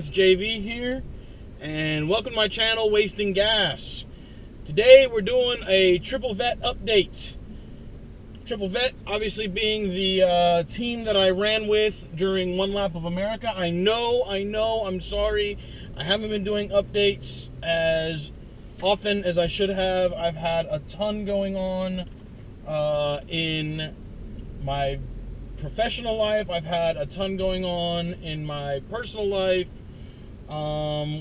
guys, JV here, and welcome to my channel, Wasting Gas. Today we're doing a Triple Vet update. Triple Vet obviously being the team that I ran with during One Lap of America. I know, I'm sorry. I haven't been doing updates as often as I should have. I've had a ton going on in my professional life. I've had a ton going on in my personal life.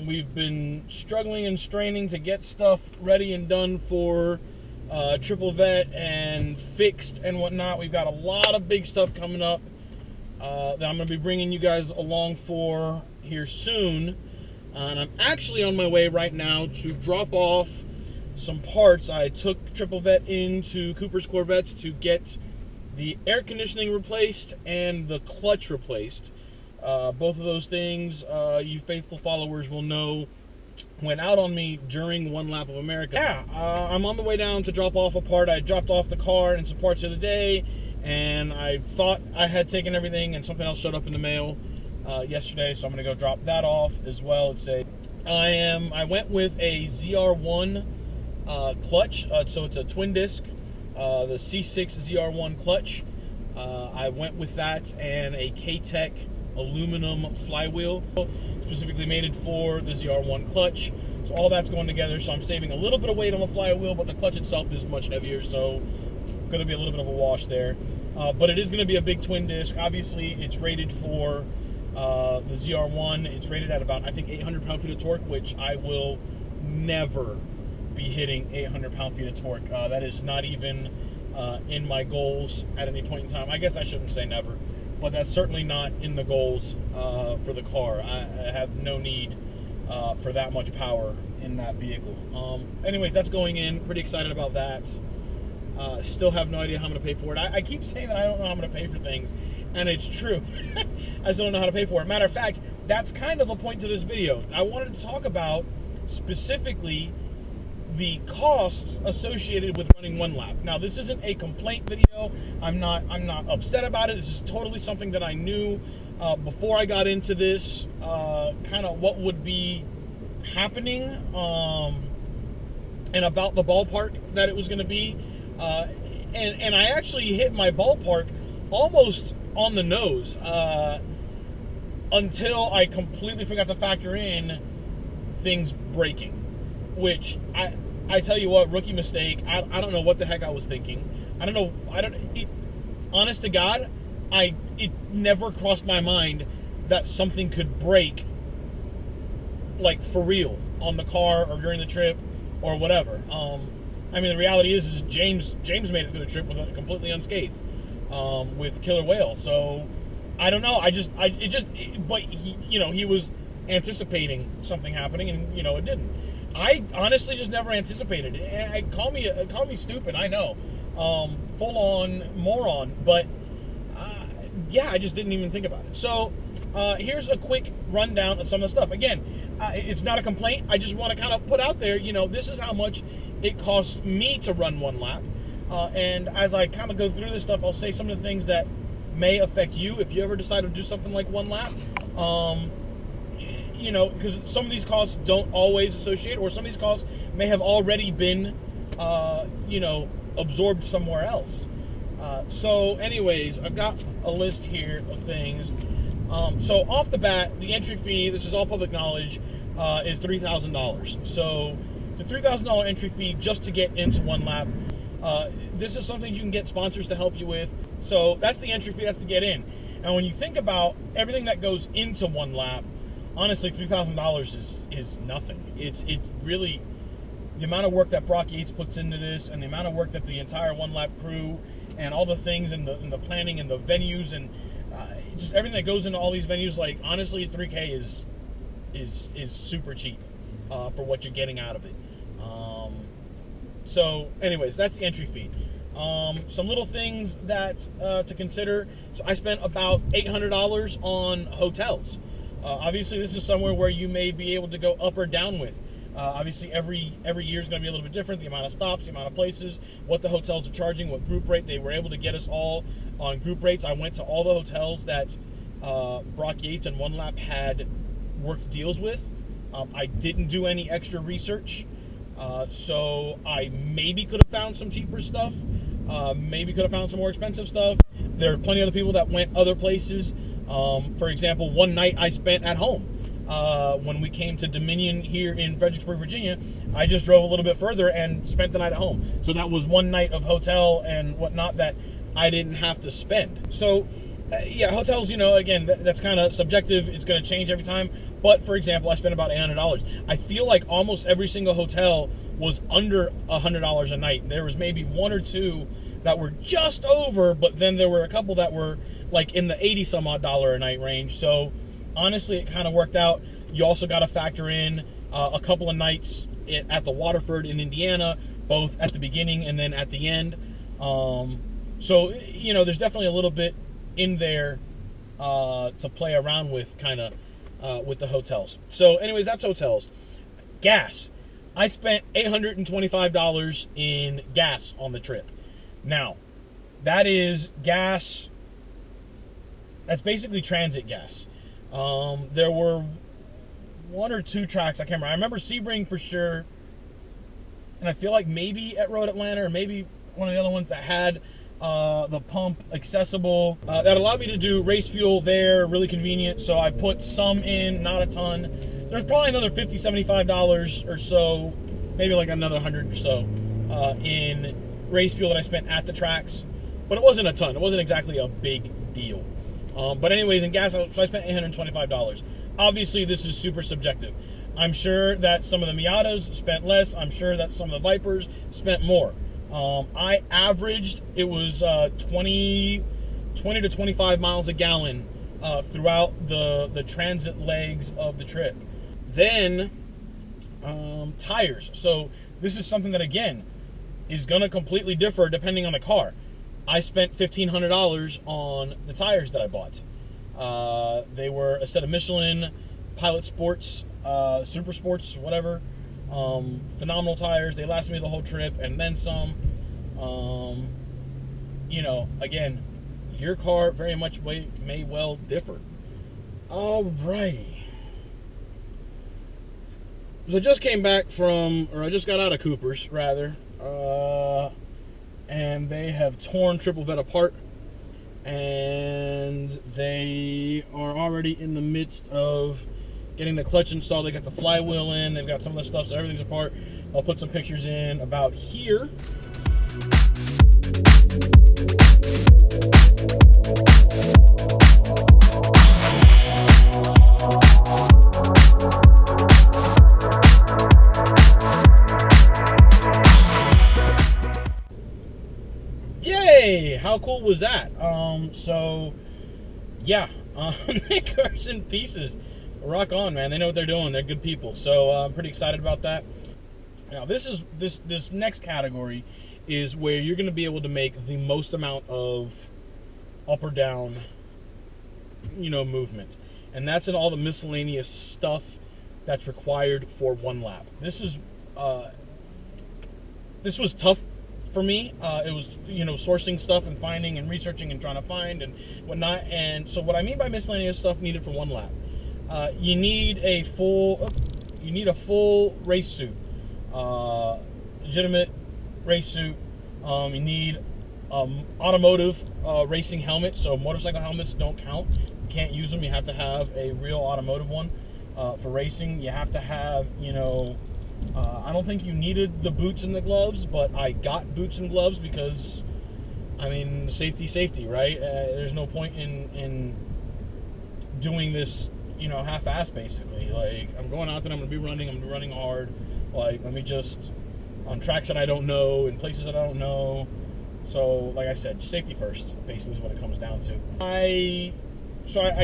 We've been struggling and straining to get stuff ready and done for Triple Vet and fixed and whatnot. We've got a lot of big stuff coming up that I'm going to be bringing you guys along for here soon. And I'm actually on my way right now to drop off some parts. I took Triple Vet into Cooper's Corvettes to get the air conditioning replaced and the clutch replaced. Both of those things, you faithful followers will know, went out on me during One Lap of America. Yeah, I'm on the way down to drop off a part. I dropped off the car and some parts of the day, and I thought I had taken everything, and something else showed up in the mail yesterday, so I'm going to go drop that off as well. I went with a ZR1 clutch, so it's a twin disc. The C6 ZR1 clutch. I went with that and a K-Tech aluminum flywheel, specifically made for the ZR1 clutch. So all that's going together, so I'm saving a little bit of weight on the flywheel, but the clutch itself is much heavier, so going to be a little bit of a wash there. But it is going to be a big twin disc. Obviously, it's rated for the ZR1. It's rated at about, I think, 800 pound-feet of torque, which I will never be hitting 800 pound-feet of torque. That is not even in my goals at any point in time. I guess I shouldn't say never, but that's certainly not in the goals for the car. I have no need for that much power in that vehicle. Anyways, that's going in. Pretty excited about that. Still have no idea how I'm going to pay for it. I keep saying that I don't know how I'm going to pay for things, and it's true. I still don't know how to pay for it. Matter of fact, that's kind of the point to this video. I wanted to talk about specifically the costs associated with running One Lap. Now, this isn't a complaint video. I'm not upset about it. This is totally something that I knew before I got into this, kind of what would be happening, and about the ballpark that it was going to be. And I actually hit my ballpark almost on the nose until I completely forgot to factor in things breaking. Which I tell you what, rookie mistake. I don't know what the heck I was thinking. Honest to God, it never crossed my mind that something could break, like for real, on the car or during the trip or whatever. I mean, the reality is James made it through the trip with completely unscathed, with killer whale. So I don't know. But he was anticipating something happening, and it didn't. I honestly just never anticipated it. Call me stupid, I know, full-on moron, but yeah, I just didn't even think about it. So here's a quick rundown of some of the stuff. Again, it's not a complaint. I just want to kind of put out there, this is how much it costs me to run One Lap. And as I kind of go through this stuff, I'll say some of the things that may affect you if you ever decide to do something like One Lap. Because some of these costs don't always associate, or some of these costs may have already been, absorbed somewhere else. So anyways, I've got a list here of things. So off the bat, the entry fee, this is all public knowledge, is $3,000. So the $3,000 entry fee just to get into One Lap. This is something you can get sponsors to help you with. So that's the entry fee, that's to get in. And when you think about everything that goes into One Lap, honestly, $3,000 is nothing. It's really the amount of work that Brock Yates puts into this, and the amount of work that the entire One Lap crew and all the things and the planning and the venues and just everything that goes into all these venues. Like, honestly, $3K is super cheap for what you're getting out of it. So anyways, that's the entry fee. Some little things that to consider. So I spent about $800 on hotels. Obviously, this is somewhere where you may be able to go up or down with. Obviously, every year is going to be a little bit different. The amount of stops, the amount of places, what the hotels are charging, what group rate. They were able to get us all on group rates. I went to all the hotels that Brock Yates and One Lap had worked deals with. I didn't do any extra research, so I maybe could have found some cheaper stuff, maybe could have found some more expensive stuff. There are plenty of other people that went other places. For example, one night I spent at home. When we came to Dominion here in Fredericksburg, Virginia, I just drove a little bit further and spent the night at home. So that was one night of hotel and whatnot that I didn't have to spend. So, yeah, hotels, again, that's kind of subjective. It's going to change every time. But, for example, I spent about $800. I feel like almost every single hotel was under $100 a night. There was maybe one or two that were just over, but then there were a couple that were like in the 80 some odd dollar a night range. So honestly, it kind of worked out. You also got to factor in a couple of nights at the Waterford in Indiana, both at the beginning and then at the end. So, there's definitely a little bit in there to play around with, kind of with the hotels. So anyways, that's hotels. Gas. I spent $825 in gas on the trip. Now, that is gas, that's basically transit gas. There were one or two tracks, I can't remember. I remember Sebring for sure, and I feel like maybe at Road Atlanta, or maybe one of the other ones that had the pump accessible. That allowed me to do race fuel there, really convenient. So I put some in, not a ton. There's probably another $50, $75 or so, maybe like another 100 or so in race fuel that I spent at the tracks, but it wasn't a ton. It wasn't exactly a big deal. But anyways, in gas, so I spent $825. Obviously, this is super subjective. I'm sure that some of the Miatas spent less. I'm sure that some of the Vipers spent more. I averaged, it was 20 to 25 miles a gallon throughout the transit legs of the trip. Then, tires. So this is something that, again, is going to completely differ depending on the car. I spent $1,500 on the tires that I bought. They were a set of Michelin Pilot Sports, Super Sports, whatever. Phenomenal tires. They lasted me the whole trip and then some. Again, your car very much may well differ. Alrighty. So I just came back I just got out of Cooper's, rather. And they have torn Triple Vet apart, and they are already in the midst of getting the clutch installed. They got the flywheel in, they've got some of the stuff, so everything's apart. I'll put some pictures in about here. Yay! How cool was that? Cars in pieces. Rock on, man. They know what they're doing. They're good people. So I'm pretty excited about that. Now, this next category is where you're going to be able to make the most amount of up or down, movement. And that's in all the miscellaneous stuff that's required for one lap. This was tough for me. It was, sourcing stuff and finding and researching and trying to find and whatnot. And so what I mean by miscellaneous stuff needed for one lap, you need a full race suit, legitimate race suit. You need automotive racing helmet. So motorcycle helmets don't count. You can't use them. You have to have a real automotive one for racing. You have to have, I don't think you needed the boots and the gloves, but I got boots and gloves because, safety, right? There's no point in doing this, half-assed, basically. Like, I'm going out there, I'm going to be running hard. Like, let me just, on tracks that I don't know, in places that I don't know. So, like I said, safety first, basically, is what it comes down to. I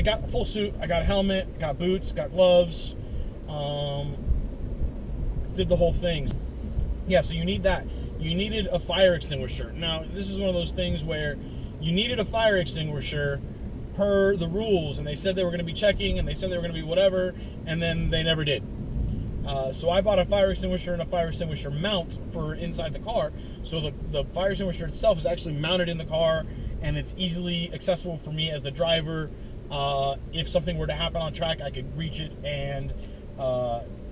got a full suit, I got a helmet, got boots, got gloves, did the whole thing. Yeah, so you need that. You needed a fire extinguisher. Now, this is one of those things where you needed a fire extinguisher per the rules, and they said they were going to be checking, and they said they were going to be whatever, and then they never did. So I bought a fire extinguisher and a fire extinguisher mount for inside the car. So the fire extinguisher itself is actually mounted in the car, and it's easily accessible for me as the driver if something were to happen on track, I could reach it and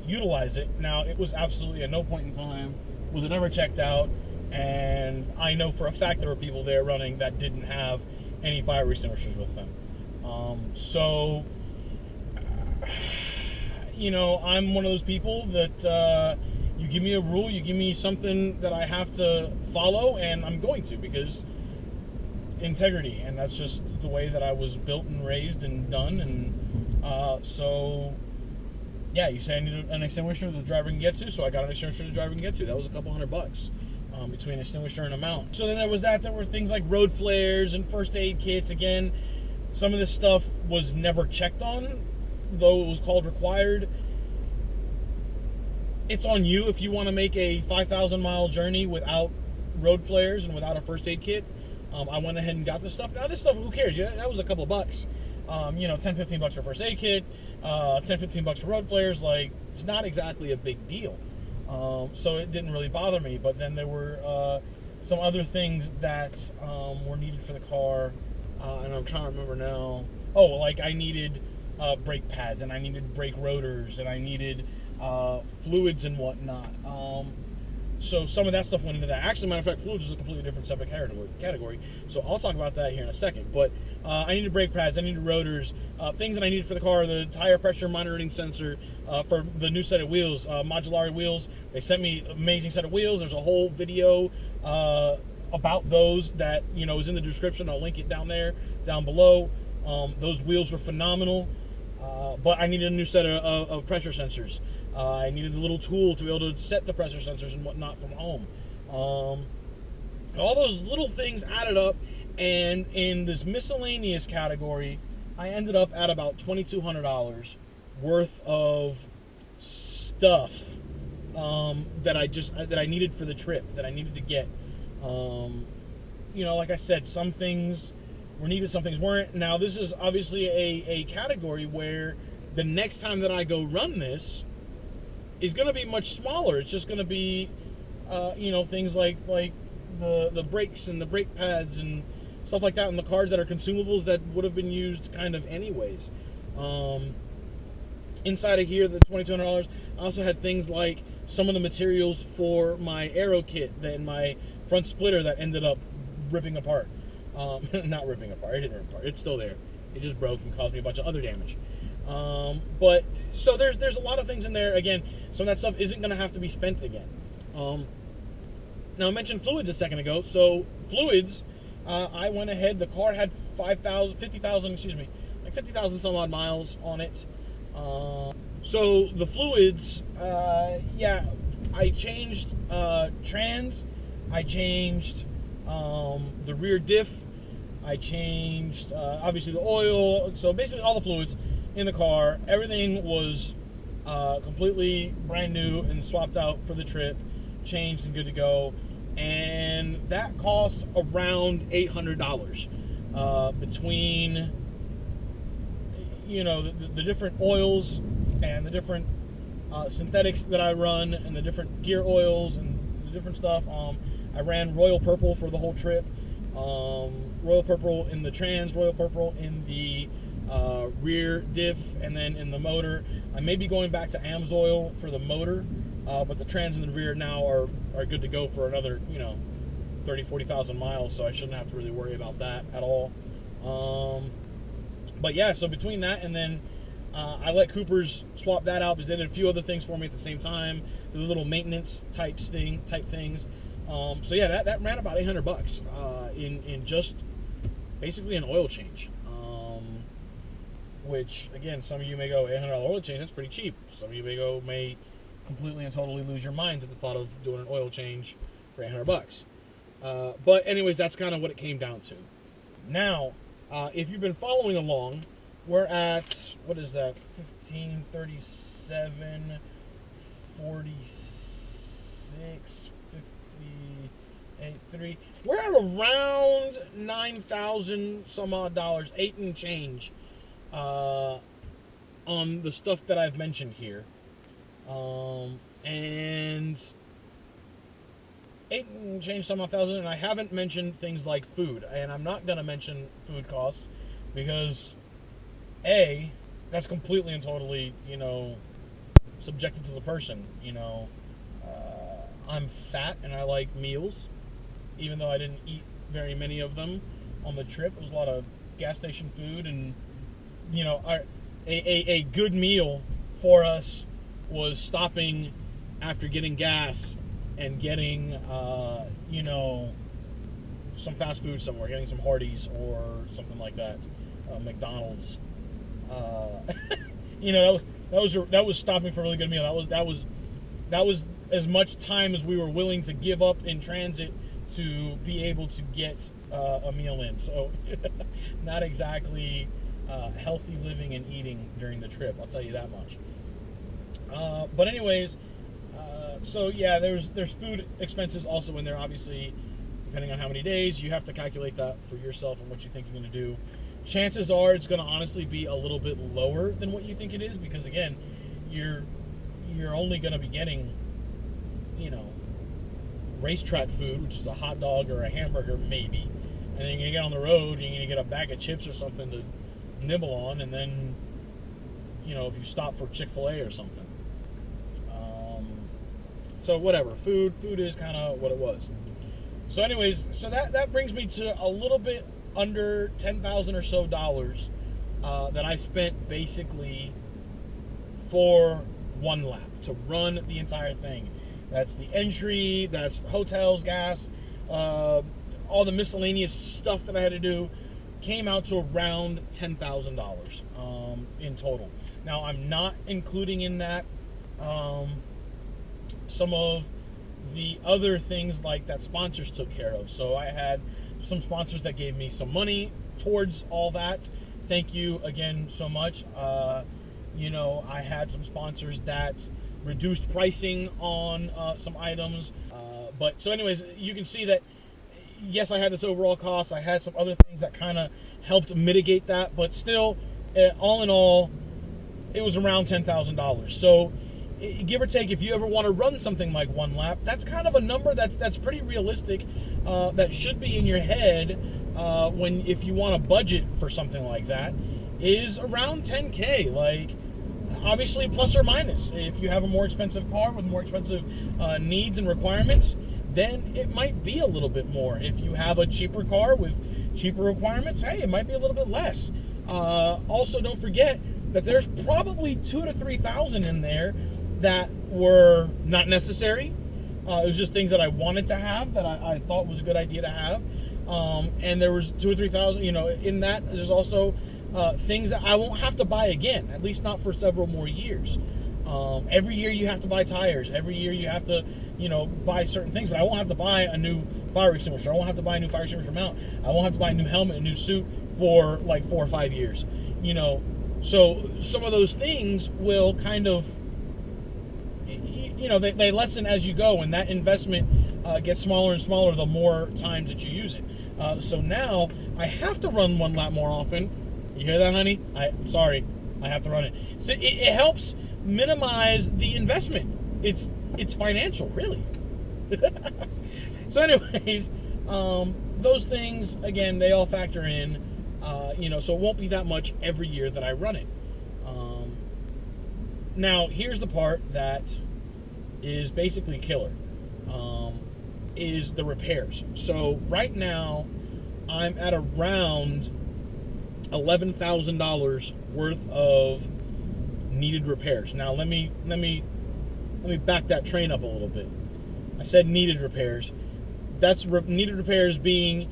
utilize it. Now, it was absolutely at no point in time was it ever checked out, and I know for a fact there were people there running that didn't have any fire extinguishers with them. So, you know, I'm one of those people that you give me a rule, you give me something that I have to follow, and I'm going to, because integrity, and that's just the way that I was built and raised and done. And so yeah, you say I need an extinguisher the driver can get to, so I got an extinguisher the driver can get to. That was a couple $100 between extinguisher and a mount. So then there was that. There were things like road flares and first aid kits. Again, some of this stuff was never checked on, though it was called required. It's on you if you want to make a 5,000 mile journey without road flares and without a first aid kit. I went ahead and got this stuff. Now, this stuff, who cares? Yeah, that was a couple bucks. You know, $10-15 for first aid kit, $10-15 for road flares. Like, it's not exactly a big deal. So it didn't really bother me. But then there were some other things that were needed for the car, and I'm trying to remember now. Oh, like I needed brake pads, and I needed brake rotors, and I needed fluids and whatnot. So some of that stuff went into that. Actually, matter of fact, fluids is a completely different separate category. So I'll talk about that here in a second. But I needed brake pads, I needed rotors, things that I needed for the car, the tire pressure monitoring sensor for the new set of wheels, Modulari wheels. They sent me an amazing set of wheels. There's a whole video about those that, you know, is in the description. I'll link it down there, down below. Those wheels were phenomenal. But I needed a new set of pressure sensors. I needed a little tool to be able to set the pressure sensors and whatnot from home. All those little things added up, and in this miscellaneous category, I ended up at about $2,200 worth of stuff that I needed for the trip, that I needed to get. You know, like I said, some things were needed, some things weren't. Now, this is obviously a category where the next time that I go run this is going to be much smaller. It's just going to be, you know, things like the brakes and the brake pads and stuff like that in the cars that are consumables that would have been used kind of anyways. Inside of here, the $2,200, I also had things like some of the materials for my aero kit and my front splitter that ended up ripping apart. Not ripping apart, it didn't rip apart, it's still there. It just broke and caused me a bunch of other damage. But so there's a lot of things in there. Again, some of that stuff isn't going to have to be spent again. Now, I mentioned fluids a second ago. So fluids, I went ahead. The car had 50,000 some odd miles on it. So the fluids, yeah, I changed trans, I changed the rear diff, I changed obviously the oil. So basically all the fluids in the car, everything was completely brand new and swapped out for the trip, changed and good to go. And that cost around $800 between, you know, the different oils and the different synthetics that I run and the different gear oils and the different stuff. I ran Royal Purple for the whole trip. Royal Purple in the trans, Royal Purple in the rear diff, and then in the motor. I may be going back to AMSOIL for the motor, but the trans and the rear now are good to go for another, you know, 40,000 miles, so I shouldn't have to really worry about that at all. But yeah, so between that and then I let Coopers swap that out because they did a few other things for me at the same time, the little maintenance type things. So yeah, that ran about $800 in just basically an oil change. Which again, some of you may go, $800 oil change, that's pretty cheap. Some of you may completely and totally lose your minds at the thought of doing an oil change for $800. But anyways, that's kind of what it came down to. Now, if you've been following along, we're at, what is that, 1537, 46, 58, 3. We're at around 9,000 some odd dollars, 8 and change, on the stuff that I've mentioned here. And 8 and change some odd thousand, and I haven't mentioned things like food, and I'm not going to mention food costs because That's completely and totally, subjective to the person. I'm fat and I like meals, even though I didn't eat very many of them on the trip. It was a lot of gas station food, and a good meal for us was stopping after getting gas and getting some fast food somewhere, getting some Hardee's or something like that, McDonald's. That was stopping for a really good meal. That was as much time as we were willing to give up in transit to be able to get a meal in. So not exactly healthy living and eating during the trip, I'll tell you that much. But anyways, so yeah, there's food expenses also in there, obviously. Depending on how many days, you have to calculate that for yourself and what you think you're going to do. Chances are it's going to honestly be a little bit lower than what you think it is, because again, you're only going to be getting, racetrack food, which is a hot dog or a hamburger maybe, and then you're going to get on the road and you're going to get a bag of chips or something to nibble on, and then, if you stop for Chick-fil-A or something. So whatever, food is kind of what it was. So anyways, so that brings me to a little bit under $10,000 or so dollars that I spent basically for one lap to run the entire thing. That's the entry, that's hotels, gas, all the miscellaneous stuff that I had to do. Came out to around $10,000 in total. Now I'm not including in that some of the other things like that sponsors took care of. So I had some sponsors that gave me some money towards all that. Thank you again so much. I had some sponsors that reduced pricing on some items. But so anyways, you can see that, yes, I had this overall cost. I had some other things that kind of helped mitigate that. But still, all in all, it was around $10,000. So give or take, if you ever want to run something like one lap, that's kind of a number that's pretty realistic, that should be in your head if you want to budget for something like that, is around 10K. Like, obviously plus or minus. If you have a more expensive car with more expensive needs and requirements, then it might be a little bit more. If you have a cheaper car with cheaper requirements, hey, it might be a little bit less. Also, don't forget that there's probably $2,000 to $3,000 in there that were not necessary. It was just things that I wanted to have, that I thought was a good idea to have. And there was $2,000 or $3,000, in that. There's also things that I won't have to buy again, at least not for several more years. Every year you have to buy tires. Every year you have to, buy certain things, but I won't have to buy a new fire extinguisher. I won't have to buy a new fire extinguisher mount. I won't have to buy a new helmet, a new suit for like 4 or 5 years. So some of those things will kind of, they lessen as you go, and that investment gets smaller and smaller the more times that you use it. So now I have to run one lap more often. You hear that, honey? Sorry, I have to run it. So it helps minimize the investment. It's financial, really. So anyways, those things, again, they all factor in, so it won't be that much every year that I run it. Now, here's the part that is basically killer, is the repairs. So right now, I'm at around $11,000 worth of needed repairs. Now, let me back that train up a little bit. I said needed repairs. That's needed repairs being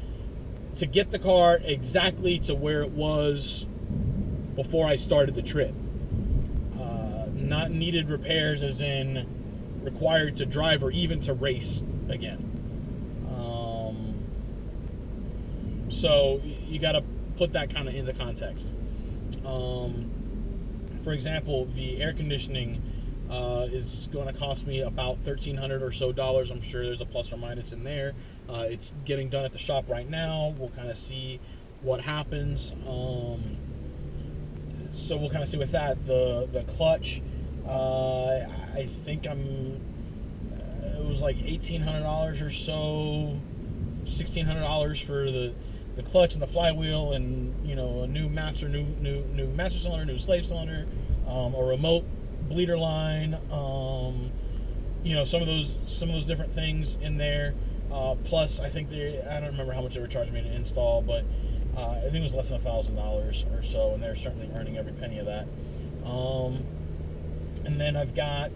to get the car exactly to where it was before I started the trip. Not needed repairs as in required to drive or even to race again. So you got to put that kind of into context. For example, the air conditioning is going to cost me about $1,300 or so dollars. I'm sure there's a plus or minus in there. It's getting done at the shop right now. We'll kind of see what happens. So we'll kind of see with that. The clutch, I think it was like $1,800 or so, $1,600 for the clutch and the flywheel, and you know, a new master cylinder, new slave cylinder, a remote bleeder line, you know, some of those different things in there. Plus, I think I don't remember how much they were charging me to install, but I think it was less than $1,000 or so, and they're certainly earning every penny of that. And then I've got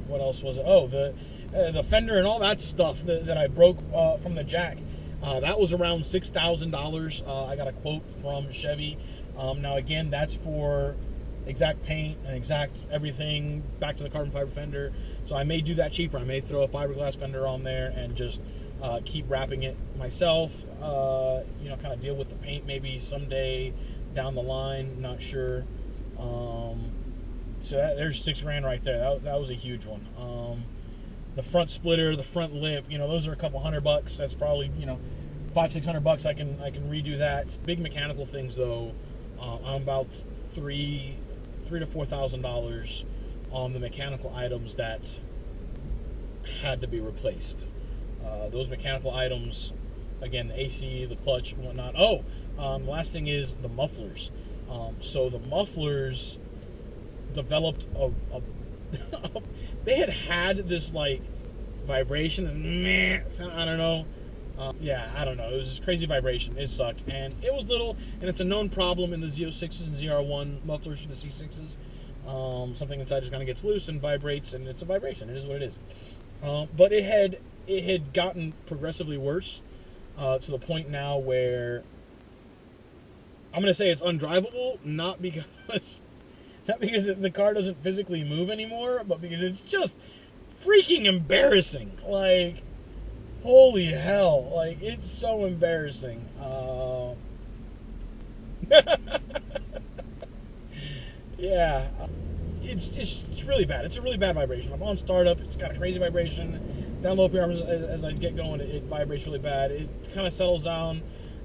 what else was it? Oh, the fender and all that stuff that I broke from the jack. That was around $6,000. I got a quote from Chevy. Now again, that's for exact paint and exact everything back to the carbon fiber fender. So I may do that cheaper. I may throw a fiberglass fender on there and just keep wrapping it myself. You know, kind of deal with the paint maybe someday down the line. Not sure. So there's $6,000 right there. That was a huge one. The front splitter, the front lip, you know, those are a couple $100. That's probably, you know, $500-600. I can redo that. Big mechanical things though, I'm about $3,000 to $4,000 on the mechanical items that had to be replaced. Those mechanical items, again, the AC, the clutch, and whatnot. Oh, the last thing is the mufflers. So the mufflers developed they had this like vibration and I don't know. Yeah, I don't know. It was this crazy vibration. It sucked, and it was little, and it's a known problem in the Z06s and ZR1 mufflers for the C6s. Something inside just kind of gets loose and vibrates, and it's a vibration. It is what it is. But it had gotten progressively worse to the point now where I'm going to say it's undrivable, not because the car doesn't physically move anymore, but because it's just freaking embarrassing. Like, holy hell. Like, it's so embarrassing. Yeah. It's really bad. It's a really bad vibration. I'm on startup. It's got a crazy vibration. Down low PRMs, as I get going, it vibrates really bad. It kind of settles down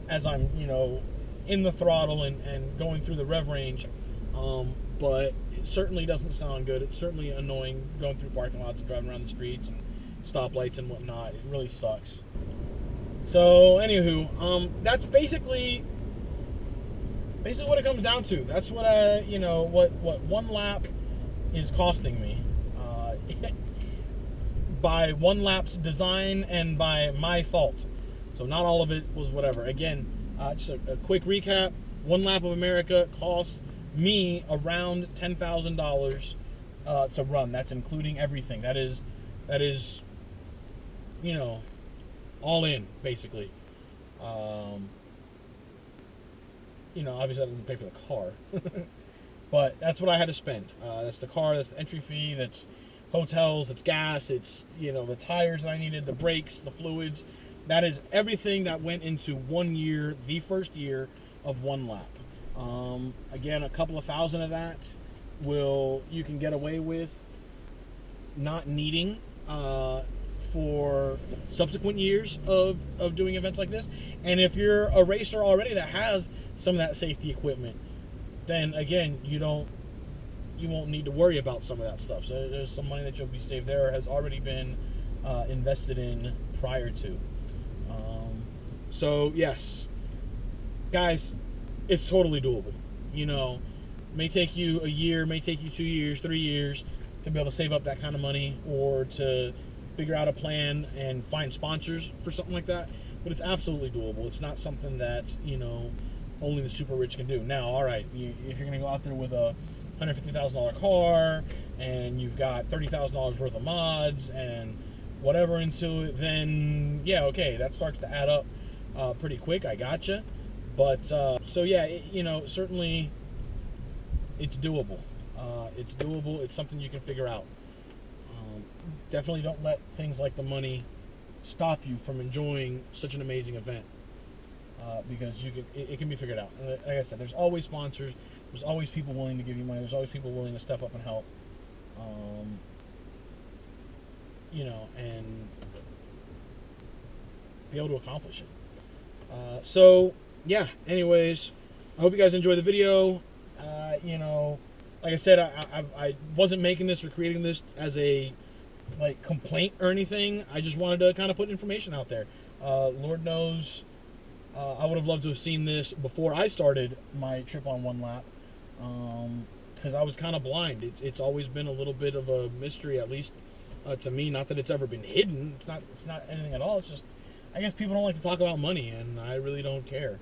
as I'm, you know, in the throttle and going through the rev range. But it certainly doesn't sound good. It's certainly annoying going through parking lots and driving around the streets and stoplights and whatnot. It really sucks. So, anywho, that's basically what it comes down to. That's what what one lap is costing me. By one lap's design and by my fault. So not all of it was whatever. Again, just a quick recap. One lap of America costs me around $10,000 to run. That's including everything. That is, you know, all in basically. You know, obviously I didn't pay for the car, but that's what I had to spend. That's the car. That's the entry fee. That's hotels. It's gas. It's, you know, the tires that I needed, the brakes, the fluids. That is everything that went into 1 year, the first year of one lap. Again, a couple of thousand of that you can get away with not needing for subsequent years of doing events like this. And if you're a racer already that has some of that safety equipment, then again, you won't need to worry about some of that stuff. So there's some money that you'll be saved there, or has already been invested in prior to. So yes, guys, it's totally doable. You know, may take you a year, may take you 2 years, 3 years to be able to save up that kind of money, or to figure out a plan and find sponsors for something like that. But it's absolutely doable. It's not something that, you know, only the super rich can do. Now, all right, if you're going to go out there with a $150,000 car and you've got $30,000 worth of mods and whatever into it, then yeah, okay, that starts to add up pretty quick. I gotcha. But so yeah, you know, certainly it's doable. It's doable. It's something you can figure out. Definitely don't let things like the money stop you from enjoying such an amazing event, because it can be figured out. Like I said, there's always sponsors. There's always people willing to give you money. There's always people willing to step up and help. You know, and be able to accomplish it. So yeah, anyways, I hope you guys enjoyed the video. You know, like I said, I wasn't making this or creating this as a complaint or anything. I just wanted to kind of put information out there. Lord knows, I would have loved to have seen this before I started my trip on one lap, because I was kind of blind. It's always been a little bit of a mystery, at least to me. Not that it's ever been hidden. It's not anything at all. It's just, I guess people don't like to talk about money, and I really don't care.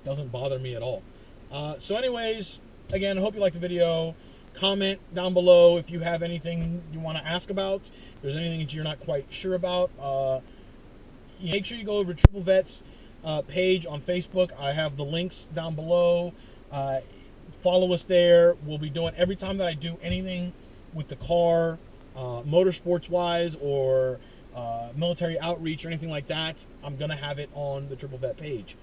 Doesn't bother me at all. So anyways, again, I hope you liked the video. Comment down below if you have anything you want to ask about. If there's anything that you're not quite sure about. Make sure you go over to Triple Vet's page on Facebook. I have the links down below. Follow us there. We'll be doing, every time that I do anything with the car, motorsports wise, or military outreach or anything like that, I'm going to have it on the Triple Vet page.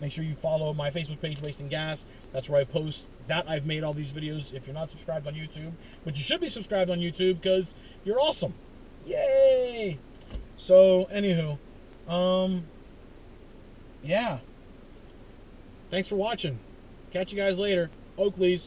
Make sure you follow my Facebook page, Wasting Gas. That's where I post that. I've made all these videos. If you're not subscribed on YouTube, but you should be subscribed on YouTube because you're awesome. Yay! So, anywho, yeah. Thanks for watching. Catch you guys later. Oakleys.